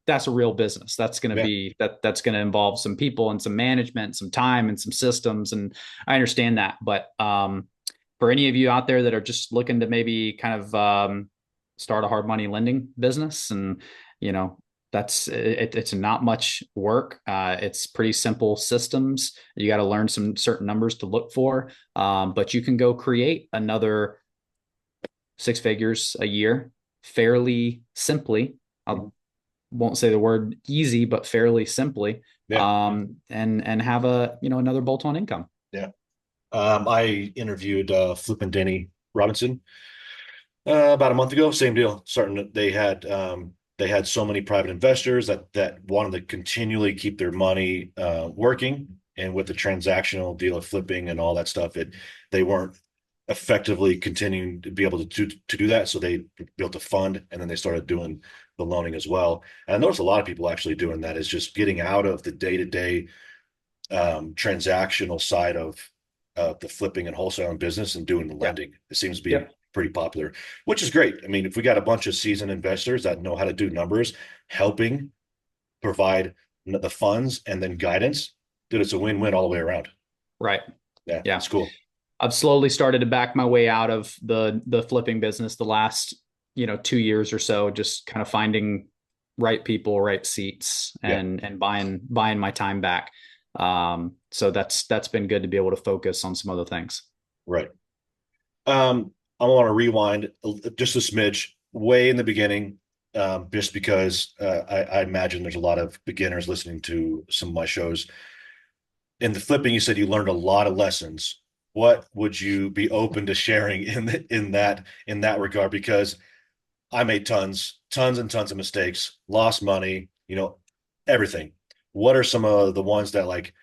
that's a real business. That's going to Yeah. be that's going to involve some people and some management, some time and some systems. And I understand that. But for any of you out there that are just looking to maybe kind of start a hard money lending business, and you know, it's not much work. It's pretty simple systems. You got to learn some certain numbers to look for, but you can go create another six figures a year fairly simply. Mhm. I'll won't say the word easy, but fairly simply, Yeah. and have another bolt on income. Yeah. I interviewed Flip and Denny Robinson about a month ago. Same deal. They had so many private investors that wanted to continually keep their money working, and with the transactional deal of flipping and all that stuff, they weren't effectively continuing to be able to do that. So they built a fund, and then they started doing the loaning as well. And I noticed a lot of people actually doing that, is just getting out of the day to day transactional side of the flipping and wholesaling business and doing the Yeah. lending. It seems to be Yep. pretty popular, which is great. I mean, if we got a bunch of seasoned investors that know how to do numbers, helping provide the funds and then guidance, dude, it's a win-win all the way around. Right. Yeah, Yeah. it's cool. I've slowly started to back my way out of the flipping business the last 2 years or so, just kind of finding right people, right seats, Yeah, and buying my time back. So that's been good to be able to focus on some other things. right. I want to rewind just a smidge, way in the beginning, just because I imagine there's a lot of beginners listening to some of my shows. In the flipping, you said you learned a lot of lessons. What would you be open to sharing in that regard? Because I made tons and tons of mistakes, lost money, everything. What are some of the ones that, like,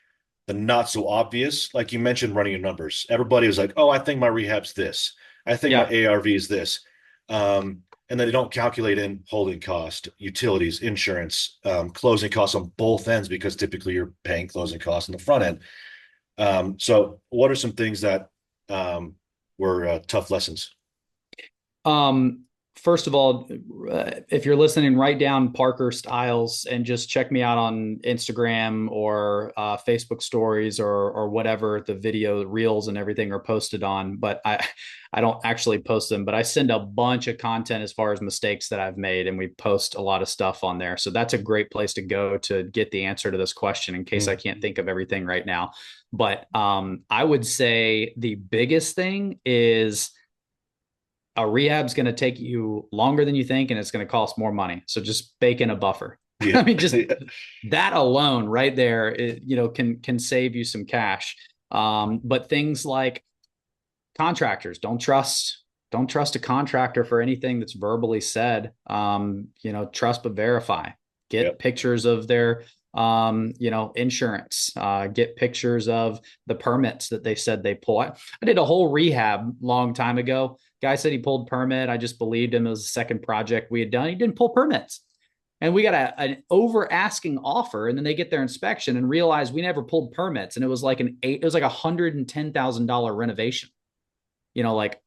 the not so obvious? Like you mentioned, running your numbers. Everybody was like, "Oh, I think my rehab's this. I think my Yeah. ARV is this." And then they don't calculate in holding cost, utilities, insurance, closing costs on both ends, because typically you're paying closing costs on the front end. So what are some things that were tough lessons? Um, First of all, if you're listening, write down Parker Stiles and just check me out on Instagram or Facebook stories or whatever the video reels and everything are posted on. But I don't actually post them, but I send a bunch of content as far as mistakes that I've made, and we post a lot of stuff on there. So that's a great place to go to get the answer to this question in case I can't think of everything right now. But I would say the biggest thing is a rehab's going to take you longer than you think, and it's going to cost more money. So just bake in a buffer. Yeah. I mean, just that alone right there, can save you some cash. But things like contractors, don't trust a contractor for anything that's verbally said. Trust but verify. Get Yep. pictures of their insurance, get pictures of the permits that they said they pull. I did a whole rehab long time ago. Guy said he pulled permit. I just believed him. It was the second project we had done. He didn't pull permits. And we got an over asking offer. And then they get their inspection and realize we never pulled permits. And it was like it was like $110,000 renovation. Like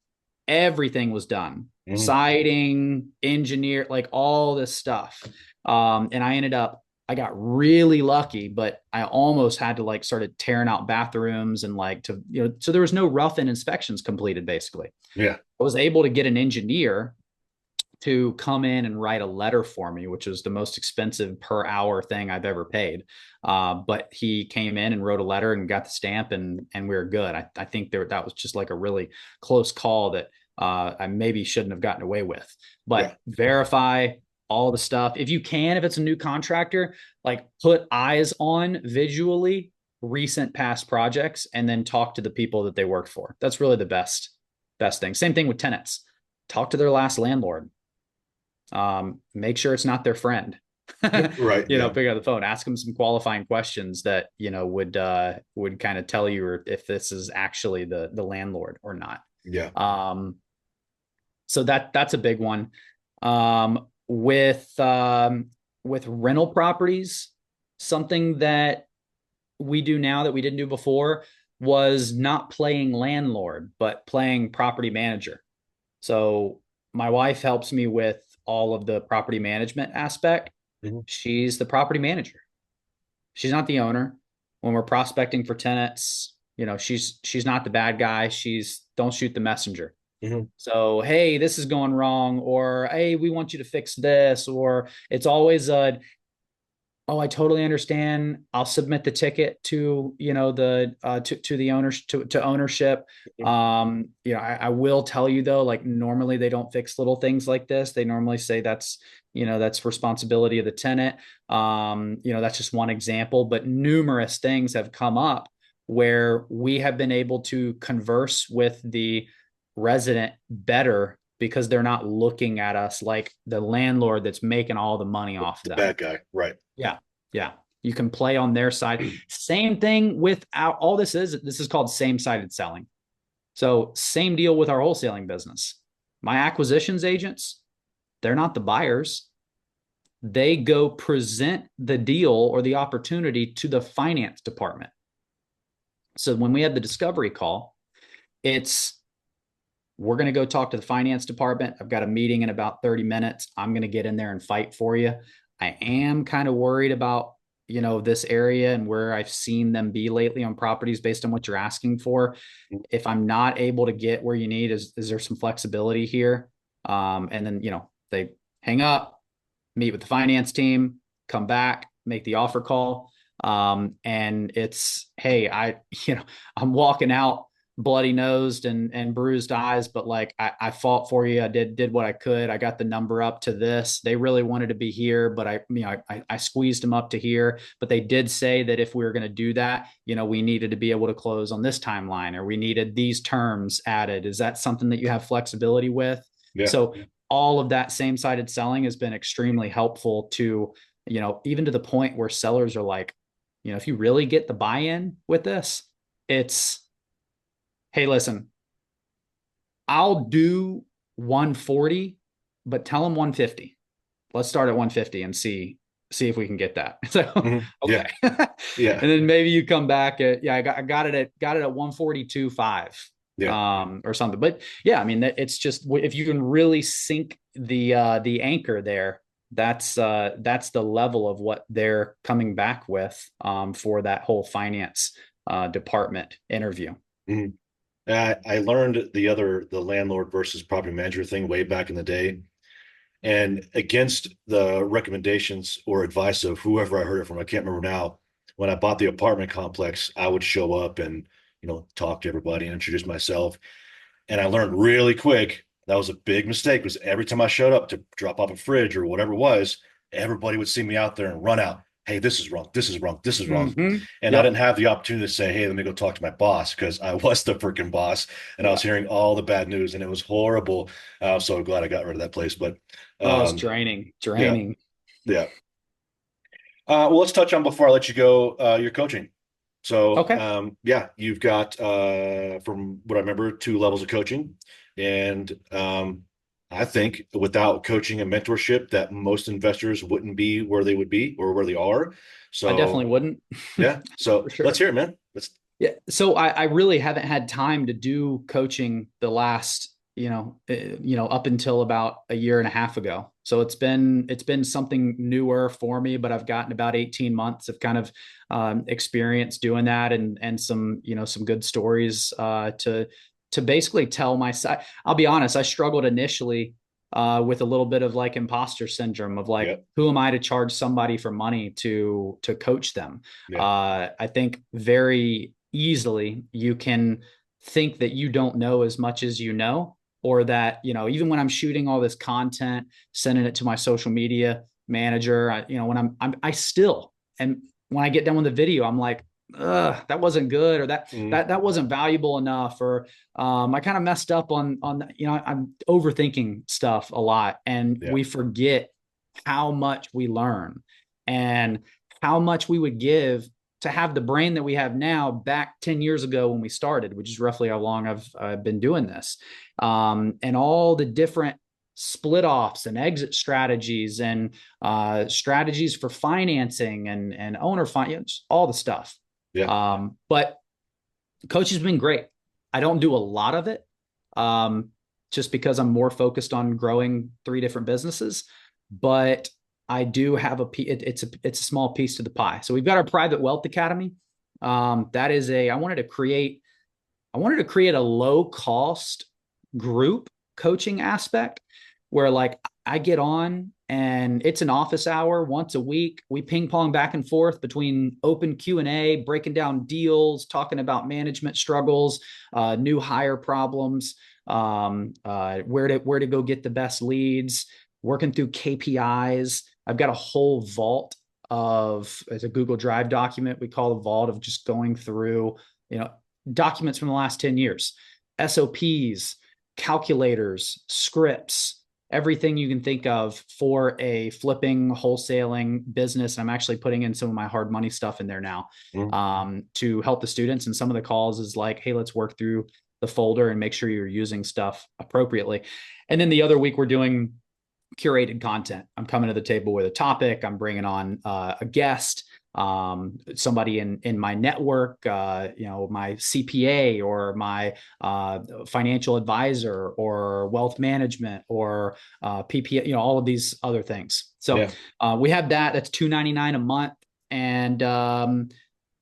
everything was done, siding, engineer, like all this stuff. And I got really lucky, but I almost had to like started tearing out bathrooms and so there was no rough-in inspections completed basically. Yeah. I was able to get an engineer to come in and write a letter for me, which was the most expensive per hour thing I've ever paid. But he came in and wrote a letter and got the stamp, and we were good. I think that was just like a really close call that I maybe shouldn't have gotten away with. But verify all the stuff if you can. If it's a new contractor, like put eyes on visually recent past projects, and then talk to the people that they worked for. That's really the best thing. Same thing with tenants. Talk to their last landlord. Make sure it's not their friend. Right. Pick up the phone, ask them some qualifying questions that would kind of tell you if this is actually the landlord or not. Yeah. So that's a big one. With rental properties, something that we do now that we didn't do before was not playing landlord, but playing property manager. So my wife helps me with all of the property management aspect. She's the property manager. She's not the owner. When we're prospecting for tenants, she's not the bad guy. She's don't shoot the messenger. So, hey, this is going wrong, or hey, we want you to fix this, or it's always oh, I totally understand. I'll submit the ticket to to the owners to ownership. I will tell you though, like normally they don't fix little things like this. They normally say that's responsibility of the tenant. That's just one example, but numerous things have come up where we have been able to converse with the resident better because they're not looking at us like the landlord that's making all the money off the them. bad guy. Right. Yeah. Yeah. You can play on their side. Same thing with all this is called same-sided selling. So same deal with our wholesaling business. My acquisitions agents, they're not the buyers. They go present the deal or the opportunity to the finance department. So when we have the discovery call, we're going to go talk to the finance department. I've got a meeting in about 30 minutes. I'm going to get in there and fight for you. I am kind of worried about, this area and where I've seen them be lately on properties based on what you're asking for. If I'm not able to get where you need, is there some flexibility here? And then, they hang up, meet with the finance team, come back, make the offer call. And it's, hey, I'm walking out bloody nosed and bruised eyes, but like I fought for you. I did what I could. I got the number up to this. They really wanted to be here, but I squeezed them up to here. But they did say that if we were going to do that, we needed to be able to close on this timeline, or we needed these terms added. Is that something that you have flexibility with? Yeah. So all of that same-sided selling has been extremely helpful to, even to the point where sellers are like, if you really get the buy-in with this, it's, hey, listen, I'll do 140, but tell them 150. Let's start at 150 and see see if we can get that. So, Yeah. okay. And Yeah. then maybe you come back at, yeah, I got it at 142.5 Yeah. or something. But yeah, I mean, it's just, if you can really sink the anchor there, that's the level of what they're coming back with for that whole finance department interview. Mhm. I learned the landlord versus property manager thing way back in the day. And against the recommendations or advice of whoever I heard it from, I can't remember now. When I bought the apartment complex, I would show up and, talk to everybody and introduce myself. And I learned really quick that was a big mistake because every time I showed up to drop off a fridge or whatever it was, everybody would see me out there and run out. Hey, this is wrong. This is wrong. This is wrong. Mm-hmm. And I didn't Yep. have the opportunity to say, hey, let me go talk to my boss because I was the freaking boss and I Yeah. was hearing all the bad news and it was horrible. I'm so glad I got rid of that place. But Oh, it's um, draining, yeah, draining. yeah. Well, let's touch on before I let you go, your coaching. So, Okay. yeah, you've got, from what I remember, two levels of coaching. And I think without coaching and mentorship, that most investors wouldn't be where they would be or where they are. I definitely So, wouldn't. yeah. So For let's sure. hear it, man. Let's, Yeah. So I really haven't had time to do coaching the last, up until about a year and a half ago. So it's been something newer for me, but I've gotten about 18 months of kind of experience doing that, and some, some good stories to basically tell my side. I'll be honest, I struggled initially with a little bit of like imposter syndrome of like, yeah, who am I to charge somebody for money to coach them? yeah, I think very easily you can think that you don't know as much as you know, or that, even when I'm shooting all this content, sending it to my social media manager, when I still, and when I get done with the video, I'm like, that wasn't good, or that mm, that wasn't valuable enough, or I kind of messed up on I'm overthinking stuff a lot, and yeah, we forget how much we learn and how much we would give to have the brain that we have now back 10 years ago when we started, which is roughly how long I've been doing this. And all the different split offs and exit strategies and strategies for financing and owner finance, all the stuff. yeah, But coach has been great. I don't do a lot of it um, just because I'm more focused on growing three different businesses. But I do have it's a small piece to the pie. So we've got our private wealth academy. That is I wanted to create a low cost group coaching aspect where like I get on and it's an office hour once a week. We ping pong back and forth between open Q&A, breaking down deals, talking about management struggles, new hire problems, where to go get the best leads, working through KPIs. I've got a whole vault of, as a Google Drive document, we call the vault, of just going through, you know, documents from the last 10 years, SOPs, calculators, scripts, everything you can think of for a flipping, wholesaling business. I'm actually putting in some of my hard money stuff in there now mm, to help the students. And some of the calls is like, hey, let's work through the folder and make sure you're using stuff appropriately. And then the other week, we're doing curated content. I'm coming to the table with a topic. I'm bringing on a guest, somebody in my network, my CPA or my financial advisor or wealth management or PPA, all of these other things. So yeah, we have that. That's $299 a month, and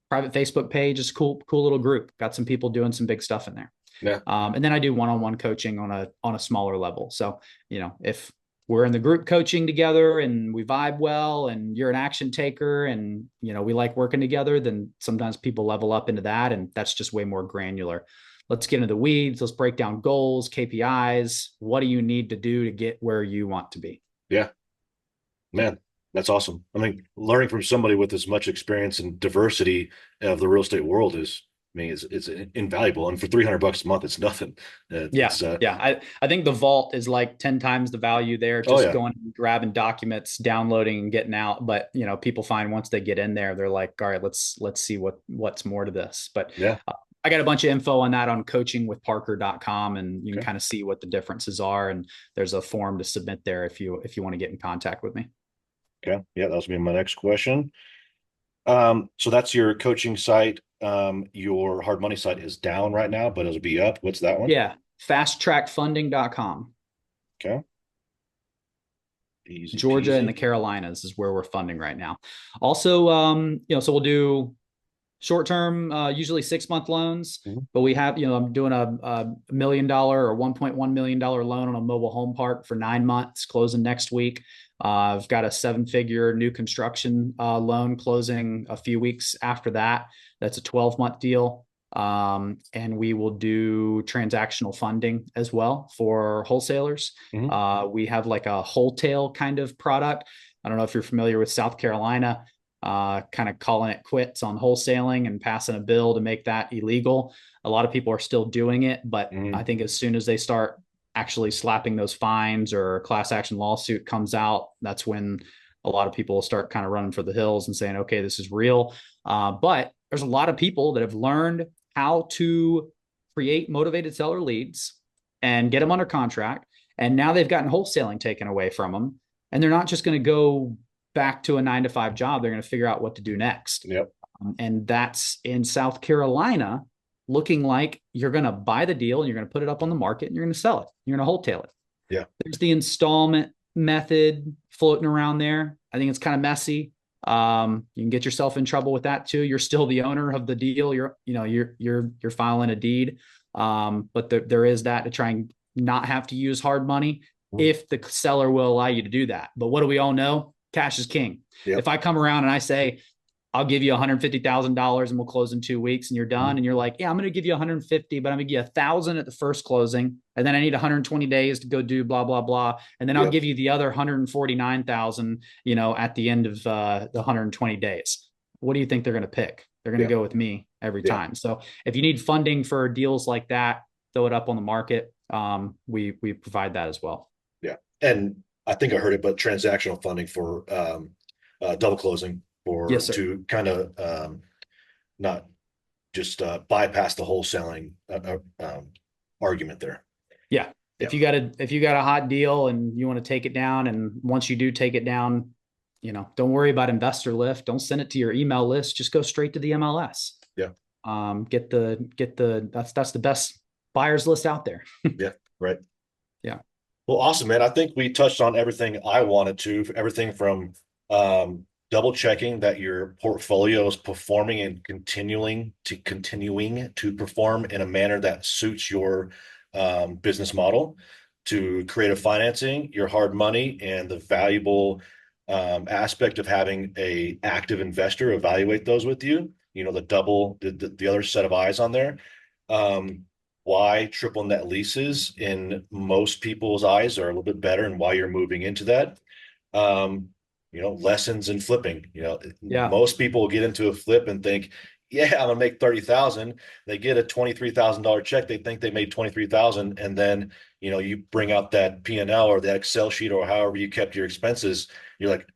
private Facebook page is cool little group. Got some people doing some big stuff in there. yeah, And then I do one-on-one coaching on a smaller level. So, if we're in the group coaching together and we vibe well and you're an action taker and, we like working together, then sometimes people level up into that. And that's just way more granular. Let's get into the weeds. Let's break down goals, KPIs. What do you need to do to get where you want to be? yeah. Man, that's awesome. I mean, learning from somebody with as much experience and diversity of the real estate world is, I mean, it's invaluable. And for $300 a month, it's nothing. Yeah. It's Yeah. I think the vault is like 10 times the value there, oh just yeah, going and grabbing documents, downloading and getting out. But, people find once they get in there, they're like, all right, let's see what's more to this. But yeah. I got a bunch of info on that on coachingwithparker.com, and you can Okay. kind of see what the differences are. And there's a form to submit there if you want to get in contact with me. Okay. Yeah, that was gonna be my next question. So that's your coaching site. Your hard money site is down right now, but it'll be up. What's that one? Yeah, fasttrackfunding.com. Okay. Easy Georgia and the peasy. Carolinas is where we're funding right now. Also, so we'll do short-term, usually 6-month loans, Mhm. but we have, I'm doing a $1 million or $1.1 million loan on a mobile home park for 9 months, closing next week. I've got a 7-figure new construction loan closing a few weeks after that. That's a 12-month deal. And we will do transactional funding as well for wholesalers. Mhm. We have like a wholesale kind of product. I don't know if you're familiar with South Carolina, kind of calling it quits on wholesaling and passing a bill to make that illegal. A lot of people are still doing it, but I Mhm. think as soon as they start actually slapping those fines or a class action lawsuit comes out, that's when a lot of people will start kind of running for the hills and saying, okay, this is real. But there's a lot of people that have learned how to create motivated seller leads and get them under contract. And now they've gotten wholesaling taken away from them. And they're not just going to go back to a 9 to 5 job. They're going to figure out what to do next. Yep. And that's in South Carolina, looking like you're going to buy the deal and you're going to put it up on the market and you're going to sell it. You're going to wholesale it. Yeah. There's the installment method floating around there. I think it's kind of messy. You can get yourself in trouble with that too. You're still the owner of the deal. You're filing a deed. But there is that to try and not have to use hard money if the seller will allow you to do that. But what do we all know? Cash is king. Yep. If I come around and I say, I'll give you $150,000 and we'll close in 2 weeks and you're done. And you're like, yeah, I'm going to give you 150, but I'm going to give you 1,000 at the first closing. And then I need 120 days to go do blah, blah, blah. And then I'll give you the other 149,000, at the end of the 120 days. What do you think they're going to pick? They're going to go with me every time. So if you need funding for deals like that, throw it up on the market. We provide that as well. Yeah. And I think I heard it, but transactional funding for double closing Yes, sir. to kind of not just bypass the wholesaling argument there. Yeah. Yeah. If you got a hot deal and you want to take it down, and once you do take it down, don't worry about investor lift. Don't send it to your email list. Just go straight to the MLS. Yeah. Get the that's the best buyers list out there. Yeah. Right. Yeah. Well, awesome, man. I think we touched on everything I wanted to, everything from double checking that your portfolio is performing and continuing to perform in a manner that suits your business model, to creative financing, your hard money, and the valuable aspect of having a active investor evaluate those with you. The other set of eyes on there. Um, why triple net leases in most people's eyes are a little bit better, and why you're moving into that. Lessons in flipping. Yeah. Most people get into a flip and think, yeah, I'm gonna make 30,000. They get a $23,000 check. They think they made 23,000, and then you bring out that P&L or the Excel sheet or however you kept your expenses. You're like,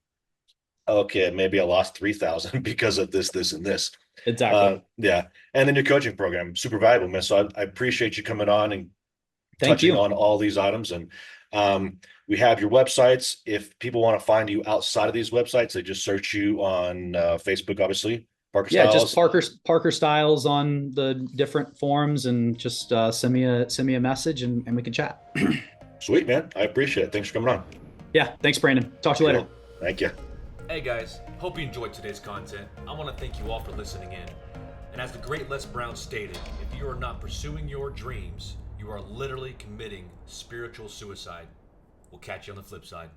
okay, maybe I lost 3,000 because of this, and this. Exactly. Yeah. And then your coaching program, super valuable, man. So I appreciate you coming on and Thank touching you. on all these items. And we have your websites. If people want to find you outside of these websites, they just search you on Facebook, obviously. Parker Yeah, just Stiles. Parker Stiles on the different forums, and just send me a message and we can chat. Sweet, man. I appreciate it. Thanks for coming on. Yeah, thanks, Brandon. Talk to you later. Thank you. Hey guys, hope you enjoyed today's content. I want to thank you all for listening in. And as the great Les Brown stated, if you are not pursuing your dreams, you are literally committing spiritual suicide. We'll catch you on the flip side.